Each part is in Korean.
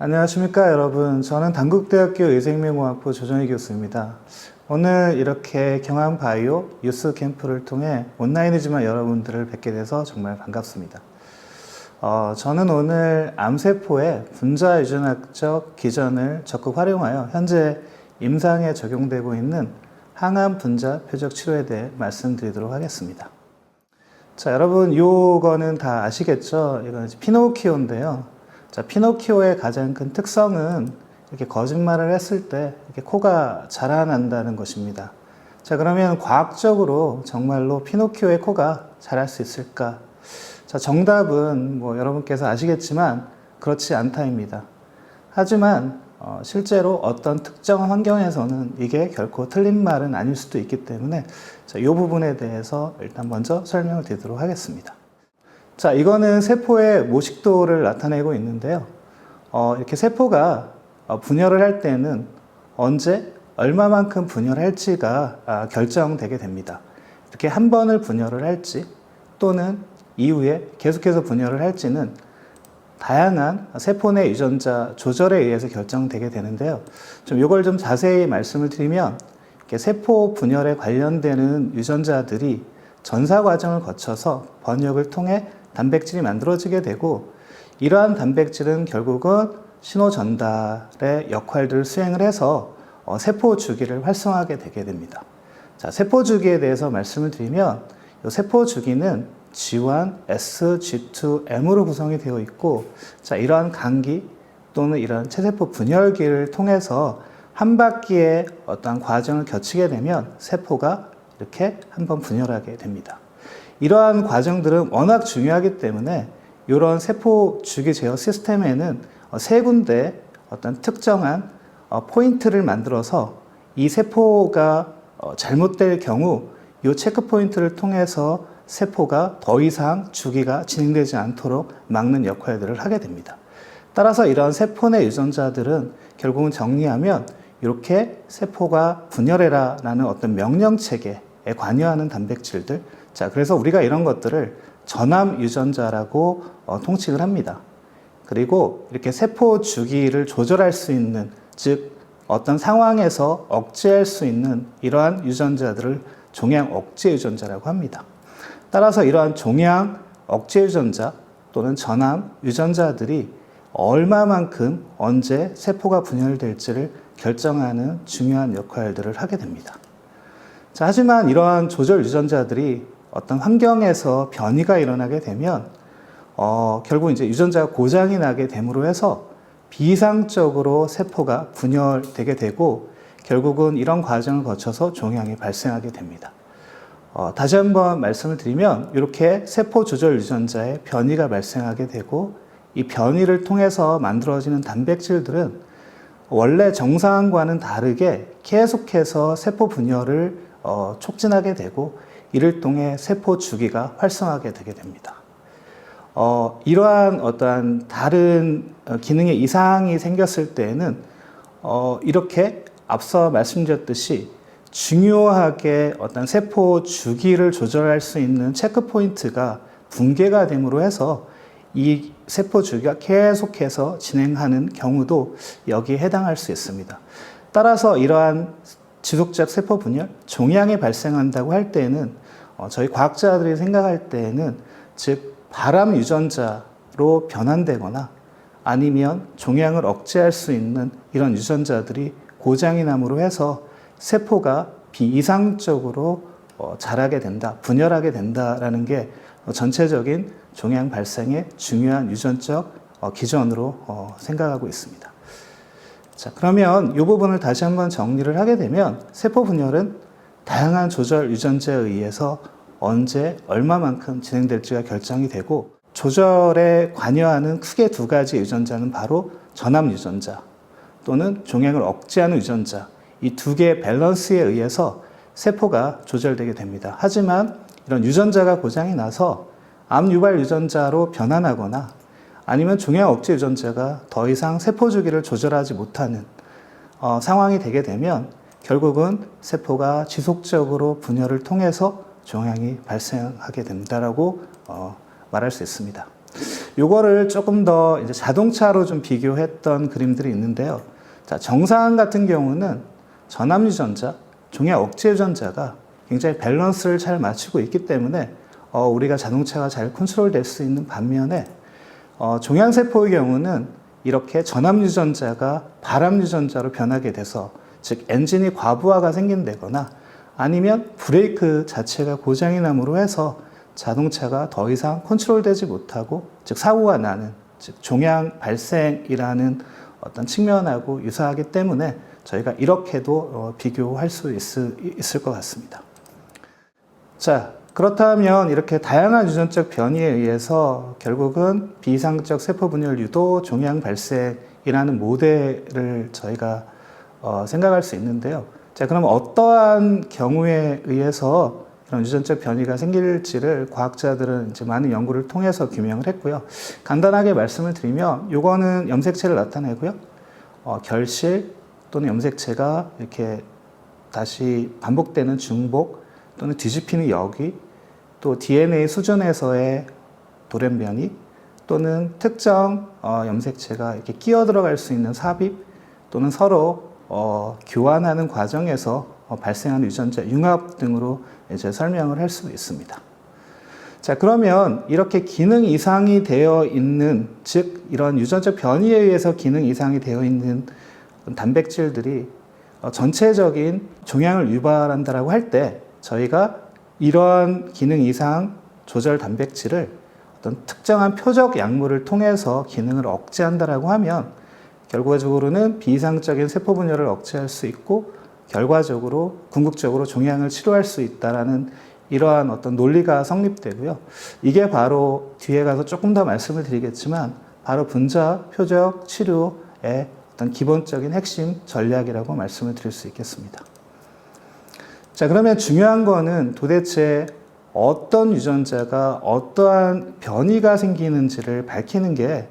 안녕하십니까 여러분. 저는 단국대학교 의생명공학부 조정희 교수입니다. 오늘 이렇게 경항바이오 유스 캠프를 통해 온라인이지만 여러분들을 뵙게 돼서 정말 반갑습니다. 저는 오늘 암세포의 분자 유전학적 기전을 적극 활용하여 현재 임상에 적용되고 있는 항암 분자 표적 치료에 대해 말씀드리도록 하겠습니다. 자, 여러분 요거는 다 아시겠죠? 이건 피노키오인데요. 자, 피노키오의 가장 큰 특성은 이렇게 거짓말을 했을 때 이렇게 코가 자라난다는 것입니다. 자, 그러면 과학적으로 정말로 피노키오의 코가 자랄 수 있을까? 자, 정답은 여러분께서 아시겠지만 그렇지 않다입니다. 하지만 실제로 어떤 특정한 환경에서는 이게 결코 틀린 말은 아닐 수도 있기 때문에 이 부분에 대해서 일단 먼저 설명을 드리도록 하겠습니다. 자, 이거는 세포의 모식도를 나타내고 있는데요. 이렇게 세포가 분열을 할 때는 언제 얼마만큼 분열을 할지가 결정되게 됩니다. 이렇게 한 번을 분열을 할지 또는 이후에 계속해서 분열을 할지는 다양한 세포 내 유전자 조절에 의해서 결정되게 되는데요. 이걸 좀 자세히 말씀을 드리면 이렇게 세포 분열에 관련되는 유전자들이 전사 과정을 거쳐서 번역을 통해 단백질이 만들어지게 되고, 이러한 단백질은 결국은 신호 전달의 역할들을 수행을 해서 세포 주기를 활성화하게 되게 됩니다. 자, 세포 주기에 대해서 말씀을 드리면 이 세포 주기는 G1, S, G2, M으로 구성이 되어 있고, 자, 이러한 간기 또는 이런 체세포 분열기를 통해서 한 바퀴의 어떠한 과정을 거치게 되면 세포가 이렇게 한번 분열하게 됩니다. 이러한 과정들은 워낙 중요하기 때문에 이런 세포 주기 제어 시스템에는 세 군데 어떤 특정한 포인트를 만들어서 이 세포가 잘못될 경우 이 체크 포인트를 통해서 세포가 더 이상 주기가 진행되지 않도록 막는 역할들을 하게 됩니다. 따라서 이런 세포 내 유전자들은 결국은 정리하면 이렇게 세포가 분열해라 라는 어떤 명령체계에 관여하는 단백질들, 자, 그래서 우리가 이런 것들을 전암 유전자라고 통칭을 합니다. 그리고 이렇게 세포 주기를 조절할 수 있는, 즉 어떤 상황에서 억제할 수 있는 이러한 유전자들을 종양 억제 유전자라고 합니다. 따라서 이러한 종양 억제 유전자 또는 전암 유전자들이 얼마만큼 언제 세포가 분열될지를 결정하는 중요한 역할들을 하게 됩니다. 자, 하지만 이러한 조절 유전자들이 어떤 환경에서 변이가 일어나게 되면 결국 이제 유전자가 고장이 나게 됨으로 해서 비이상적으로 세포가 분열되게 되고 결국은 이런 과정을 거쳐서 종양이 발생하게 됩니다. 다시 한번 말씀을 드리면 이렇게 세포 조절 유전자의 변이가 발생하게 되고 이 변이를 통해서 만들어지는 단백질들은 원래 정상과는 다르게 계속해서 세포 분열을 촉진하게 되고 이를 통해 세포 주기가 활성화하게 되게 됩니다. 이러한 어떠한 다른 기능의 이상이 생겼을 때에는 이렇게 앞서 말씀드렸듯이 중요하게 어떤 세포 주기를 조절할 수 있는 체크 포인트가 붕괴가 됨으로 해서 이 세포 주기가 계속해서 진행하는 경우도 여기에 해당할 수 있습니다. 따라서 이러한 지속적 세포 분열, 종양이 발생한다고 할 때에는 저희 과학자들이 생각할 때에는 즉 발암 유전자로 변환되거나 아니면 종양을 억제할 수 있는 이런 유전자들이 고장이 남으로 해서 세포가 비이상적으로 자라게 된다, 분열하게 된다라는 게 전체적인 종양 발생의 중요한 유전적 기전으로 생각하고 있습니다. 자, 그러면 이 부분을 다시 한번 정리를 하게 되면 세포 분열은 다양한 조절 유전자에 의해서 언제 얼마만큼 진행될지가 결정이 되고 조절에 관여하는 크게 두 가지 유전자는 바로 전암 유전자 또는 종양을 억제하는 유전자, 이 두 개의 밸런스에 의해서 세포가 조절되게 됩니다. 하지만 이런 유전자가 고장이 나서 암 유발 유전자로 변환하거나 아니면 종양 억제 유전자가 더 이상 세포 주기를 조절하지 못하는 상황이 되게 되면 결국은 세포가 지속적으로 분열을 통해서 종양이 발생하게 된다라고 말할 수 있습니다. 요거를 조금 더 이제 자동차로 좀 비교했던 그림들이 있는데요. 자, 정상 같은 경우는 전압 유전자, 종양 억제 유전자가 굉장히 밸런스를 잘 맞추고 있기 때문에 우리가 자동차가 잘 컨트롤될 수 있는 반면에 종양세포의 경우는 이렇게 전압 유전자가 발암 유전자로 변하게 돼서 즉 엔진이 과부하가 생긴다거나 아니면 브레이크 자체가 고장이 남으로 해서 자동차가 더 이상 컨트롤되지 못하고 즉 사고가 나는 즉 종양 발생이라는 어떤 측면하고 유사하기 때문에 저희가 이렇게도 비교할 수 있을 것 같습니다. 자, 그렇다면 이렇게 다양한 유전적 변이에 의해서 결국은 비이상적 세포 분열 유도 종양 발생이라는 모델을 저희가 생각할 수 있는데요. 자, 그럼 어떠한 경우에 의해서 이런 유전적 변이가 생길지를 과학자들은 이제 많은 연구를 통해서 규명을 했고요. 간단하게 말씀을 드리면 요거는 염색체를 나타내고요. 결실 또는 염색체가 이렇게 다시 반복되는 중복 또는 뒤집히는 여기 또 DNA 수준에서의 돌연변이 또는 특정 염색체가 이렇게 끼어 들어갈 수 있는 삽입 또는 서로 교환하는 과정에서 발생하는 유전자 융합 등으로 이제 설명을 할 수 있습니다. 자, 그러면 이렇게 기능 이상이 되어 있는, 즉 이런 유전적 변이에 의해서 기능 이상이 되어 있는 단백질들이 전체적인 종양을 유발한다라고 할 때 저희가 이러한 기능 이상 조절 단백질을 어떤 특정한 표적 약물을 통해서 기능을 억제한다라고 하면 결과적으로는 비이상적인 세포 분열을 억제할 수 있고 결과적으로 궁극적으로 종양을 치료할 수 있다라는 이러한 어떤 논리가 성립되고요. 이게 바로 뒤에 가서 조금 더 말씀을 드리겠지만 바로 분자 표적 치료의 어떤 기본적인 핵심 전략이라고 말씀을 드릴 수 있겠습니다. 자, 그러면 중요한 거는 도대체 어떤 유전자가 어떠한 변이가 생기는지를 밝히는 게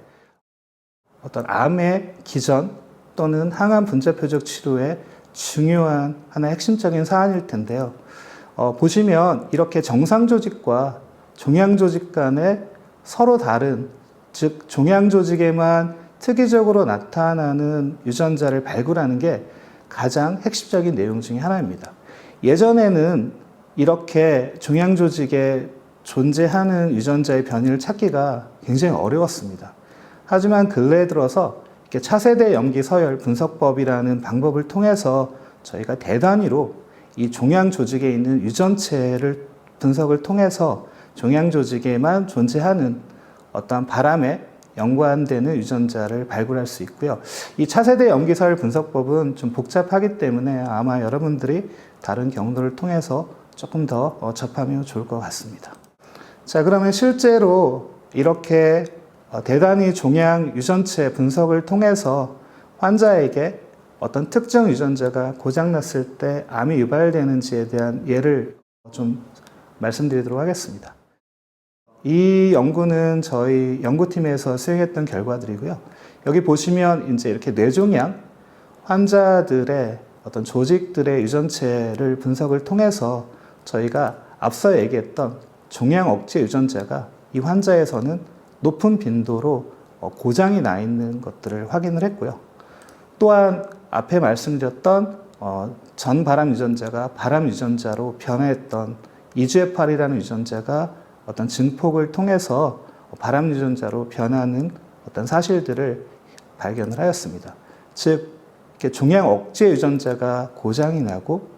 어떤 암의 기전 또는 항암 분자 표적 치료의 중요한 하나의 핵심적인 사안일 텐데요. 보시면 이렇게 정상 조직과 종양 조직 간에 서로 다른, 즉 종양 조직에만 특이적으로 나타나는 유전자를 발굴하는 게 가장 핵심적인 내용 중에 하나입니다. 예전에는 이렇게 종양 조직에 존재하는 유전자의 변이를 찾기가 굉장히 어려웠습니다. 하지만 근래에 들어서 이렇게 차세대 염기 서열 분석법이라는 방법을 통해서 저희가 대단위로 이 종양 조직에 있는 유전체를 분석을 통해서 종양 조직에만 존재하는 어떠한 발암에 연관되는 유전자를 발굴할 수 있고요. 이 차세대 염기서열 분석법은 좀 복잡하기 때문에 아마 여러분들이 다른 경로를 통해서 조금 더 접하면 좋을 것 같습니다. 자, 그러면 실제로 이렇게 대단히 종양 유전체 분석을 통해서 환자에게 어떤 특정 유전자가 고장났을 때 암이 유발되는지에 대한 예를 좀 말씀드리도록 하겠습니다. 이 연구는 저희 연구팀에서 수행했던 결과들이고요. 여기 보시면 이제 이렇게 뇌종양 환자들의 어떤 조직들의 유전체를 분석을 통해서 저희가 앞서 얘기했던 종양 억제 유전자가 이 환자에서는 높은 빈도로 고장이 나 있는 것들을 확인을 했고요. 또한 앞에 말씀드렸던 전발암 유전자가 발암 유전자로 변화했던 EGFR이라는 유전자가 어떤 증폭을 통해서 발암 유전자로 변하는 어떤 사실들을 발견을 하였습니다. 즉, 이렇게 종양 억제 유전자가 고장이 나고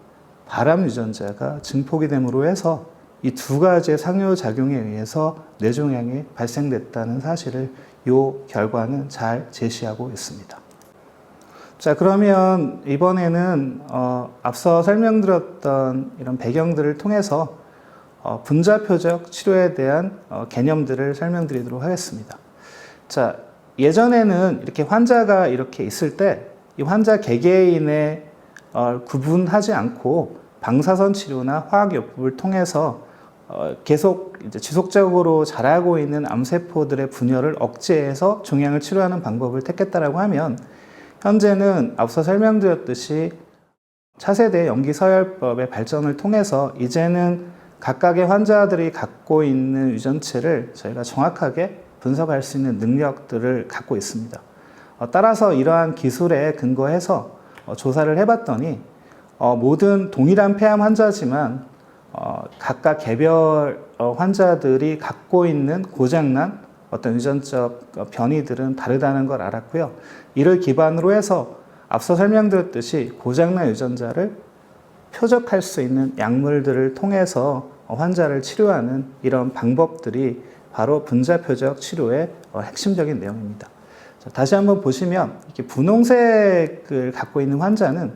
발암 유전자가 증폭이 됨으로 해서 이 두 가지의 상호작용에 의해서 뇌종양이 발생됐다는 사실을 이 결과는 잘 제시하고 있습니다. 자, 그러면 이번에는 앞서 설명드렸던 이런 배경들을 통해서 분자 표적 치료에 대한 개념들을 설명드리도록 하겠습니다. 자, 예전에는 이렇게 환자가 이렇게 있을 때 이 환자 개개인의 구분하지 않고 방사선 치료나 화학요법을 통해서 계속 이제 지속적으로 자라고 있는 암세포들의 분열을 억제해서 종양을 치료하는 방법을 택했다라고 하면 현재는 앞서 설명드렸듯이 차세대 염기서열법의 발전을 통해서 이제는 각각의 환자들이 갖고 있는 유전체를 저희가 정확하게 분석할 수 있는 능력들을 갖고 있습니다. 따라서 이러한 기술에 근거해서 조사를 해봤더니 모든 동일한 폐암 환자지만 각각 개별 환자들이 갖고 있는 고장난 어떤 유전적 변이들은 다르다는 걸 알았고요. 이를 기반으로 해서 앞서 설명드렸듯이 고장난 유전자를 표적할 수 있는 약물들을 통해서 환자를 치료하는 이런 방법들이 바로 분자표적 치료의 핵심적인 내용입니다. 다시 한번 보시면 이렇게 분홍색을 갖고 있는 환자는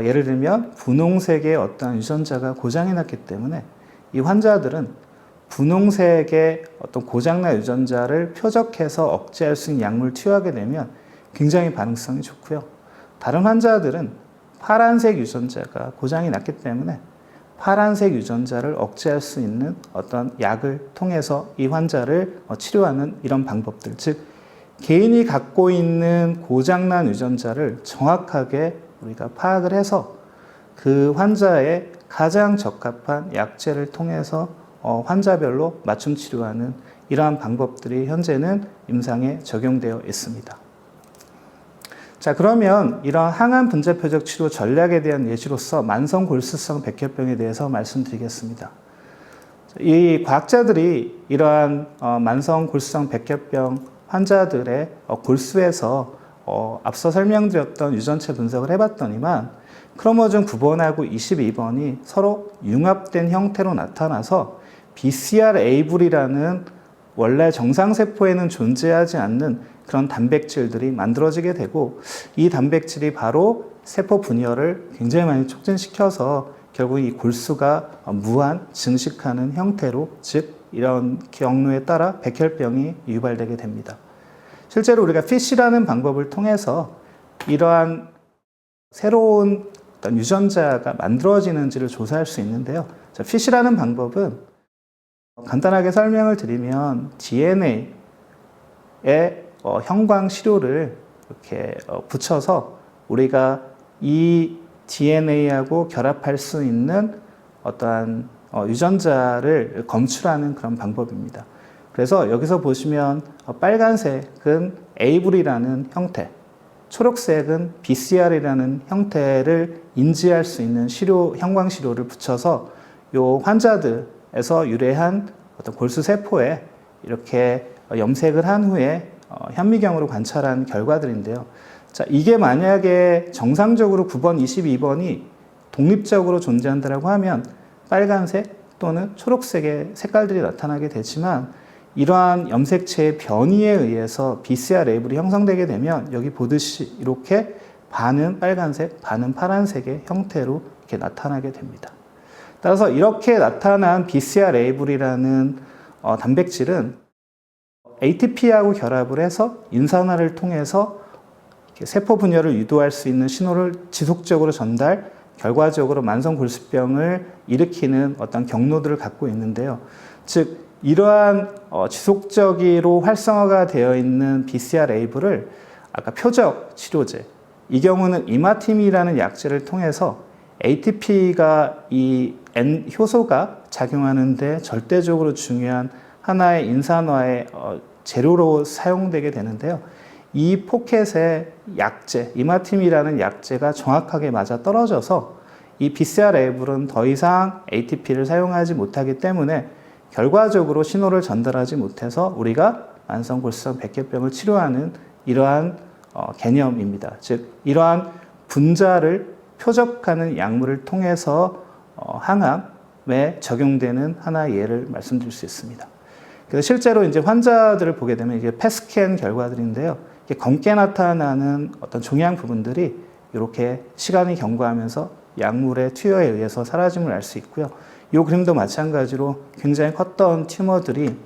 예를 들면 분홍색의 어떤 유전자가 고장이 났기 때문에 이 환자들은 분홍색의 어떤 고장난 유전자를 표적해서 억제할 수 있는 약물을 투여하게 되면 굉장히 반응성이 좋고요. 다른 환자들은 파란색 유전자가 고장이 났기 때문에 파란색 유전자를 억제할 수 있는 어떤 약을 통해서 이 환자를 치료하는 이런 방법들, 즉 개인이 갖고 있는 고장난 유전자를 정확하게 우리가 파악을 해서 그 환자의 가장 적합한 약제를 통해서 환자별로 맞춤 치료하는 이러한 방법들이 현재는 임상에 적용되어 있습니다. 자, 그러면 이런 항암 분자표적 치료 전략에 대한 예시로서 만성 골수성 백혈병에 대해서 말씀드리겠습니다. 이 과학자들이 이러한 만성 골수성 백혈병 환자들의 골수에서 앞서 설명드렸던 유전체 분석을 해봤더니만 크로모즘 9번하고 22번이 서로 융합된 형태로 나타나서 BCR-ABL이라는 원래 정상세포에는 존재하지 않는 그런 단백질들이 만들어지게 되고 이 단백질이 바로 세포 분열을 굉장히 많이 촉진시켜서 결국 이 골수가 무한 증식하는 형태로, 즉 이런 경로에 따라 백혈병이 유발되게 됩니다. 실제로 우리가 FISH라는 방법을 통해서 이러한 새로운 어떤 유전자가 만들어지는지를 조사할 수 있는데요. 자, FISH라는 방법은 간단하게 설명을 드리면 DNA에 형광 시료를 이렇게 붙여서 우리가 이 DNA하고 결합할 수 있는 어떠한 유전자를 검출하는 그런 방법입니다. 그래서 여기서 보시면 빨간색은 ABL이라는 형태, 초록색은 BCR이라는 형태를 인지할 수 있는 시료, 형광 시료를 붙여서 이 환자들에서 유래한 어떤 골수 세포에 이렇게 염색을 한 후에 현미경으로 관찰한 결과들인데요. 자, 이게 만약에 정상적으로 9번, 22번이 독립적으로 존재한다고 하면 빨간색 또는 초록색의 색깔들이 나타나게 되지만 이러한 염색체의 변이에 의해서 BCR-ABL이 형성되게 되면 여기 보듯이 이렇게 반은 빨간색, 반은 파란색의 형태로 이렇게 나타나게 됩니다. 따라서 이렇게 나타난 BCR-ABL이라는 단백질은 ATP하고 결합을 해서 인산화를 통해서 세포 분열을 유도할 수 있는 신호를 지속적으로 전달, 결과적으로 만성 골수병을 일으키는 어떤 경로들을 갖고 있는데요. 즉 이러한 지속적으로 활성화가 되어 있는 BCR-ABL을 아까 표적 치료제, 이 경우는 이마티민이라는 약제를 통해서 ATP가 이 N 효소가 작용하는데 절대적으로 중요한 하나의 인산화의 재료로 사용되게 되는데요. 이 포켓의 약제, 이마티민이라는 약제가 정확하게 맞아 떨어져서 이 BCR-ABL은 더 이상 ATP를 사용하지 못하기 때문에 결과적으로 신호를 전달하지 못해서 우리가 만성 골수성 백혈병을 치료하는 이러한 개념입니다. 즉 이러한 분자를 표적하는 약물을 통해서 항암에 적용되는 하나의 예를 말씀드릴 수 있습니다. 그래서 실제로 이제 환자들을 보게 되면 이게 펫스캔 결과들인데요. 이게 검게 나타나는 어떤 종양 부분들이 이렇게 시간이 경과하면서 약물의 투여에 의해서 사라짐을 알 수 있고요. 이 그림도 마찬가지로 굉장히 컸던 튜머들이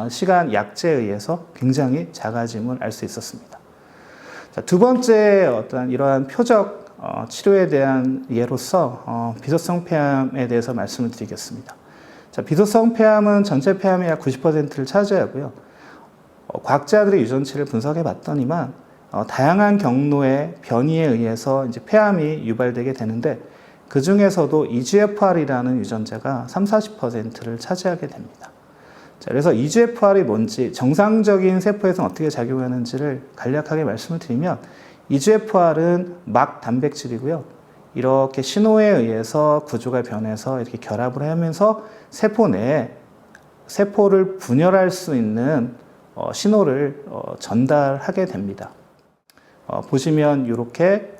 시간 약제에 의해서 굉장히 작아짐을 알 수 있었습니다. 자, 두 번째 어떤 이러한 표적 치료에 대한 예로서 비소성 폐암에 대해서 말씀을 드리겠습니다. 자, 비소성 폐암은 전체 폐암의 약 90%를 차지하고요. 과학자들이 유전체를 분석해 봤더니만 다양한 경로의 변이에 의해서 이제 폐암이 유발되게 되는데 그 중에서도 EGFR이라는 유전자가 30-40%를 차지하게 됩니다. 자, 그래서 EGFR이 뭔지, 정상적인 세포에서는 어떻게 작용하는지를 간략하게 말씀을 드리면, EGFR은 막 단백질이고요. 이렇게 신호에 의해서 구조가 변해서 이렇게 결합을 하면서 세포 내에 세포를 분열할 수 있는 신호를 전달하게 됩니다. 보시면 이렇게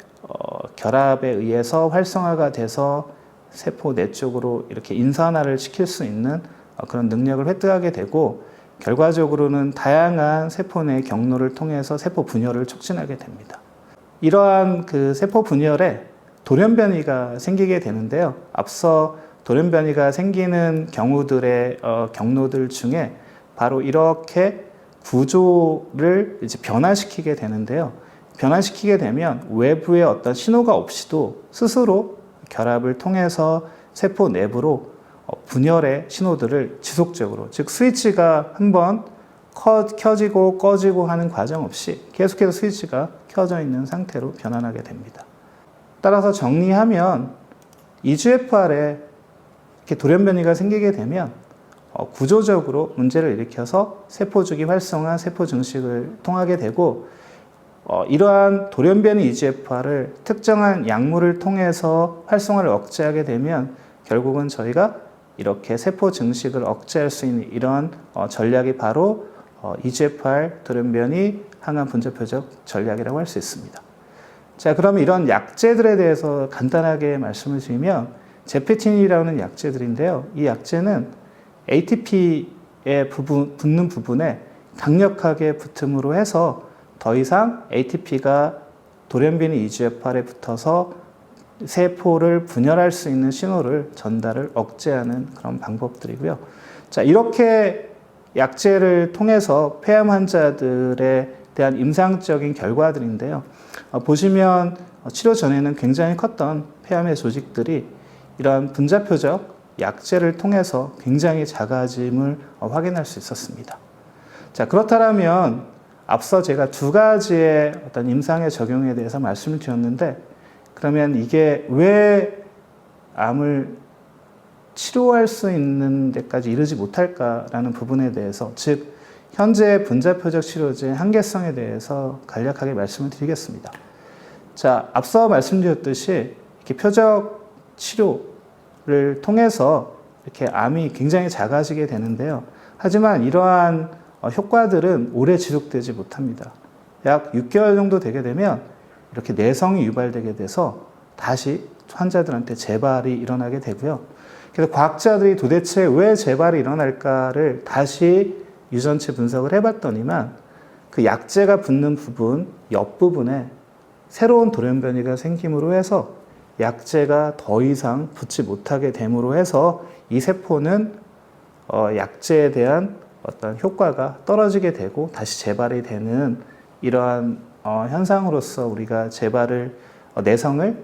결합에 의해서 활성화가 돼서 세포 내 쪽으로 이렇게 인산화를 시킬 수 있는 그런 능력을 획득하게 되고, 결과적으로는 다양한 세포 내 경로를 통해서 세포 분열을 촉진하게 됩니다. 이러한 그 세포 분열에 돌연변이가 생기게 되는데요. 앞서 돌연변이가 생기는 경우들의 경로들 중에 바로 이렇게 구조를 이제 변화시키게 되는데요. 변화시키게 되면 외부의 어떤 신호가 없이도 스스로 결합을 통해서 세포 내부로 분열의 신호들을 지속적으로, 즉 스위치가 한번 켜지고 꺼지고 하는 과정 없이 계속해서 스위치가 켜져 있는 상태로 변환하게 됩니다. 따라서 정리하면 EGFR에 이렇게 돌연변이가 생기게 되면 구조적으로 문제를 일으켜서 세포주기 활성화, 세포 증식을 통하게 되고, 이러한 돌연변이 EGFR을 특정한 약물을 통해서 활성화를 억제하게 되면 결국은 저희가 이렇게 세포 증식을 억제할 수 있는 이런 전략이 바로 EGFR 돌연변이 항암 분자 표적 전략이라고 할 수 있습니다. 자, 그러면 이런 약제들에 대해서 간단하게 말씀을 드리면, 제페틴이라는 약제들인데요. 이 약제는 ATP에 붙는 부분에 강력하게 붙음으로 해서 더 이상 ATP가 돌연변이 EGFR에 붙어서 세포를 분열할 수 있는 신호를 전달을 억제하는 그런 방법들이고요. 자, 이렇게 약제를 통해서 폐암 환자들에 대한 임상적인 결과들인데요. 보시면 치료 전에는 굉장히 컸던 폐암의 조직들이 이러한 분자표적 약제를 통해서 굉장히 작아짐을 확인할 수 있었습니다. 자, 그렇다면 앞서 제가 두 가지의 어떤 임상의 적용에 대해서 말씀을 드렸는데, 그러면 이게 왜 암을 치료할 수 있는 데까지 이르지 못할까라는 부분에 대해서, 즉 현재 분자표적 치료제의 한계성에 대해서 간략하게 말씀을 드리겠습니다. 자, 앞서 말씀드렸듯이 이렇게 표적 치료를 통해서 이렇게 암이 굉장히 작아지게 되는데요. 하지만 이러한 효과들은 오래 지속되지 못합니다. 약 6개월 정도 되게 되면 이렇게 내성이 유발되게 돼서 다시 환자들한테 재발이 일어나게 되고요. 그래서 과학자들이 도대체 왜 재발이 일어날까를 다시 유전체 분석을 해봤더니만 그 약제가 붙는 부분 옆부분에 새로운 돌연변이가 생김으로 해서 약제가 더 이상 붙지 못하게 됨으로 해서 이 세포는 약제에 대한 어떤 효과가 떨어지게 되고 다시 재발이 되는 이러한 현상으로서 우리가 재발을, 내성을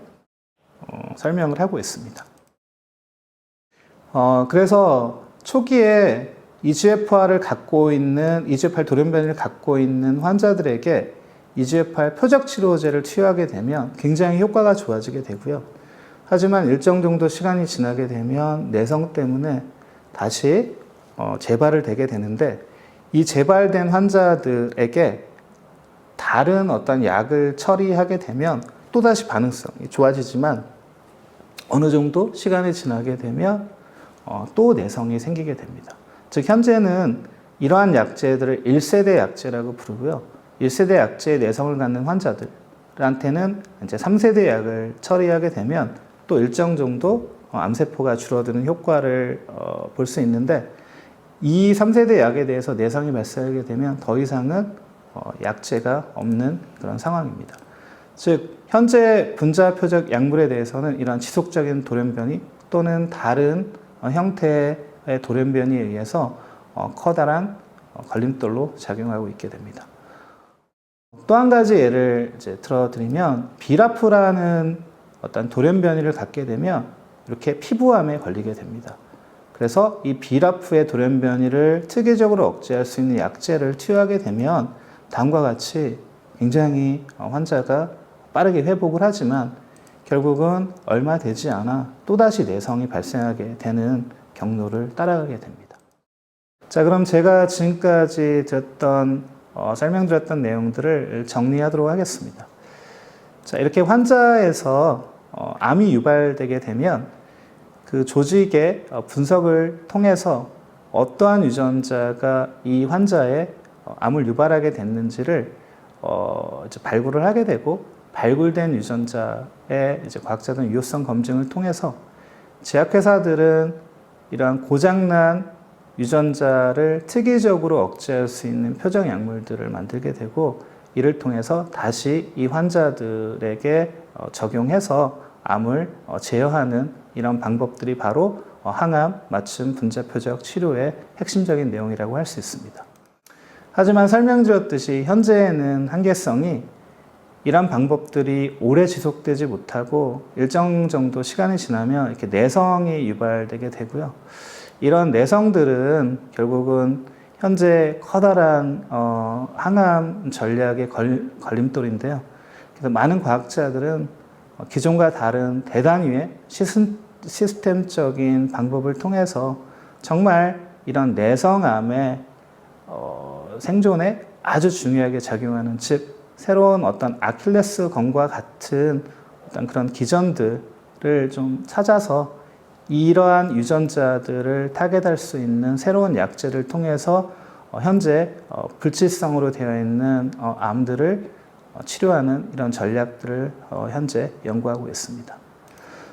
설명을 하고 있습니다. 그래서 초기에 EGFR을 갖고 있는, EGFR 돌연변이를 갖고 있는 환자들에게 EGFR 표적 치료제를 투여하게 되면 굉장히 효과가 좋아지게 되고요. 하지만 일정 정도 시간이 지나게 되면 내성 때문에 다시 재발을 되게 되는데, 이 재발된 환자들에게 다른 어떤 약을 처리하게 되면 또다시 반응성이 좋아지지만 어느 정도 시간이 지나게 되면 또 내성이 생기게 됩니다. 즉 현재는 이러한 약제들을 1세대 약제라고 부르고요. 1세대 약제의 내성을 갖는 환자들한테는 이제 3세대 약을 처리하게 되면 또 일정 정도 암세포가 줄어드는 효과를 볼 수 있는데, 이 3세대 약에 대해서 내성이 발생하게 되면 더 이상은 약제가 없는 그런 상황입니다. 즉 현재 분자 표적 약물에 대해서는 이러한 지속적인 돌연변이 또는 다른 형태의 돌연변이에 의해서 커다란 걸림돌로 작용하고 있게 됩니다. 또 한 가지 예를 이제 들어드리면, 비라프라는 어떤 돌연변이를 갖게 되면 이렇게 피부암에 걸리게 됩니다. 그래서 이 비라프의 돌연변이를 특이적으로 억제할 수 있는 약제를 투여하게 되면 다음과 같이 굉장히 환자가 빠르게 회복을 하지만 결국은 얼마 되지 않아 또다시 내성이 발생하게 되는 경로를 따라가게 됩니다. 자, 그럼 제가 지금까지 설명드렸던 내용들을 정리하도록 하겠습니다. 자, 이렇게 환자에서 암이 유발되게 되면 그 조직의 분석을 통해서 어떠한 유전자가 이 환자의 암을 유발하게 됐는지를 이제 발굴을 하게 되고, 발굴된 유전자의 이제 과학자들은 유효성 검증을 통해서 제약회사들은 이러한 고장난 유전자를 특이적으로 억제할 수 있는 표적 약물들을 만들게 되고, 이를 통해서 다시 이 환자들에게 적용해서 암을 제어하는 이런 방법들이 바로 항암 맞춤 분자 표적 치료의 핵심적인 내용이라고 할 수 있습니다. 하지만 설명드렸듯이 현재는 한계성이 이런 방법들이 오래 지속되지 못하고 일정 정도 시간이 지나면 이렇게 내성이 유발되게 되고요. 이런 내성들은 결국은 현재 커다란 항암 전략의 걸림돌인데요. 그래서 많은 과학자들은 기존과 다른 대단위의 시스템적인 방법을 통해서 정말 이런 내성암의 생존에 아주 중요하게 작용하는, 즉 새로운 어떤 아킬레스 건과 같은 어떤 그런 기전들을 좀 찾아서 이러한 유전자들을 타겟할 수 있는 새로운 약제를 통해서 현재 불치성으로 되어 있는 암들을 치료하는 이런 전략들을 현재 연구하고 있습니다.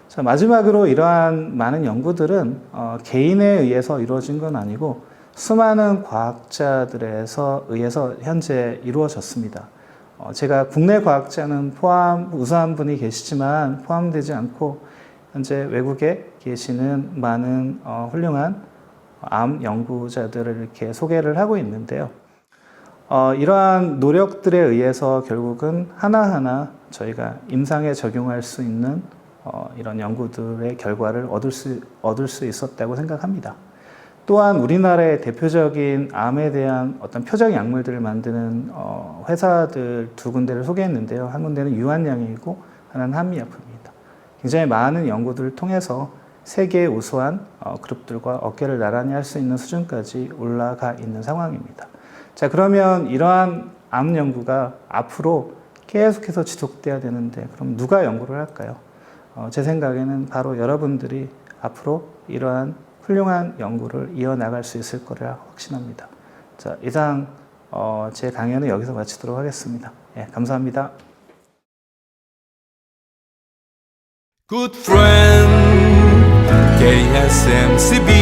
자, 마지막으로 이러한 많은 연구들은 개인에 의해서 이루어진 건 아니고 수많은 과학자들에서 의해서 현재 이루어졌습니다. 제가 국내 과학자는 우수한 분이 계시지만 포함되지 않고 현재 외국에 계시는 많은 훌륭한 암 연구자들을 이렇게 소개를 하고 있는데요. 이러한 노력들에 의해서 결국은 하나하나 저희가 임상에 적용할 수 있는 이런 연구들의 결과를 얻을 수 있었다고 생각합니다. 또한 우리나라의 대표적인 암에 대한 어떤 표적 약물들을 만드는 회사들 두 군데를 소개했는데요. 한 군데는 유한양이고 하나는 한미약품입니다. 굉장히 많은 연구들을 통해서 세계의 우수한 그룹들과 어깨를 나란히 할 수 있는 수준까지 올라가 있는 상황입니다. 자, 그러면 이러한 암 연구가 앞으로 계속해서 지속돼야 되는데 그럼 누가 연구를 할까요? 제 생각에는 바로 여러분들이 앞으로 이러한 훌륭한 연구를 이어나갈 수 있을 거라 확신합니다. 자, 이상 제 강연은 여기서 마치도록 하겠습니다. 예, 감사합니다. Good friend, KSMCB